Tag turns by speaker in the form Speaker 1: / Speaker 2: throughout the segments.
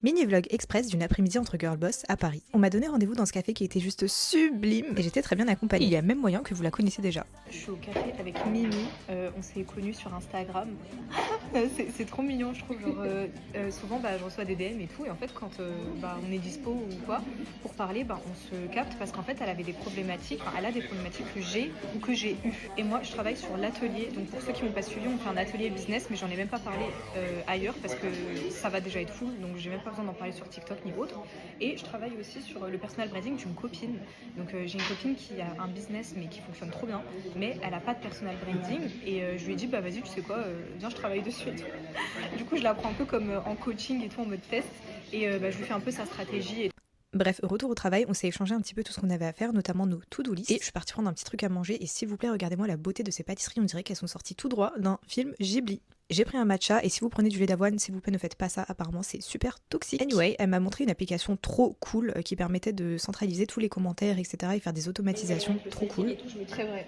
Speaker 1: Mini vlog express d'une après-midi entre girl boss à Paris. On m'a donné rendez-vous dans ce café qui était juste sublime et j'étais très bien accompagnée. Il y a même moyen que vous la connaissiez déjà.
Speaker 2: Je suis au café avec Mimi, on s'est connus sur Instagram. C'est trop mignon, je trouve. Genre, souvent, je reçois des DM et tout, et en fait, quand on est dispo ou quoi, pour parler, on se capte parce qu'en fait, elle avait des problématiques, elle a des problématiques que j'ai ou que j'ai eues. Et moi, je travaille sur l'atelier, donc pour ceux qui m'ont pas suivi, on fait un atelier business, mais j'en ai même pas parlé ailleurs parce que ça va déjà être full, donc j'ai même pas besoin d'en parler sur TikTok ni autre. Et je travaille aussi sur le personal branding d'une copine. Donc j'ai une copine qui a un business mais qui fonctionne trop bien, mais elle a pas de personal branding et je lui ai dit vas-y, tu sais quoi, viens, je travaille dessus et tout. Du coup je la prends un peu comme en coaching et tout, en mode test, et je lui fais un peu sa stratégie et
Speaker 1: Bref, retour au travail, on s'est échangé un petit peu tout ce qu'on avait à faire, notamment nos to-do list. Et je suis partie prendre un petit truc à manger et s'il vous plaît, regardez-moi la beauté de ces pâtisseries, on dirait qu'elles sont sorties tout droit d'un film Ghibli. J'ai pris un matcha et si vous prenez du lait d'avoine, s'il vous plaît ne faites pas ça, apparemment c'est super toxique. Anyway, elle m'a montré une application trop cool qui permettait de centraliser tous les commentaires, etc. et faire des automatisations trop cool.
Speaker 2: très vrai.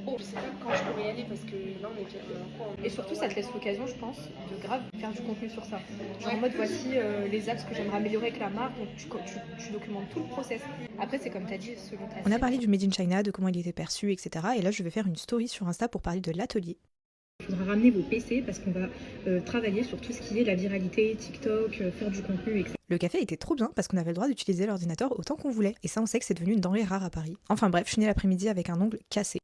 Speaker 3: Bon, je sais pas quand je pourrais y aller parce que là on est déjà
Speaker 2: Et surtout, ça te laisse l'occasion, je pense, de grave faire du contenu sur ça. Genre en mode, voici les axes que j'aimerais améliorer avec la marque, donc tu documentes tout le process. Après, c'est comme tu as dit, selon ta
Speaker 1: On a
Speaker 2: cible.
Speaker 1: parlé du Made in China, de comment il était perçu, etc. Et là, je vais faire une story sur Insta pour parler de l'atelier.
Speaker 2: Il faudra ramener vos PC parce qu'on va travailler sur tout ce qui est la viralité, TikTok, faire du contenu, etc.
Speaker 1: Le café était trop bien parce qu'on avait le droit d'utiliser l'ordinateur autant qu'on voulait. Et ça, on sait que c'est devenu une denrée rare à Paris. Enfin bref, je finis l'après-midi avec un ongle cassé.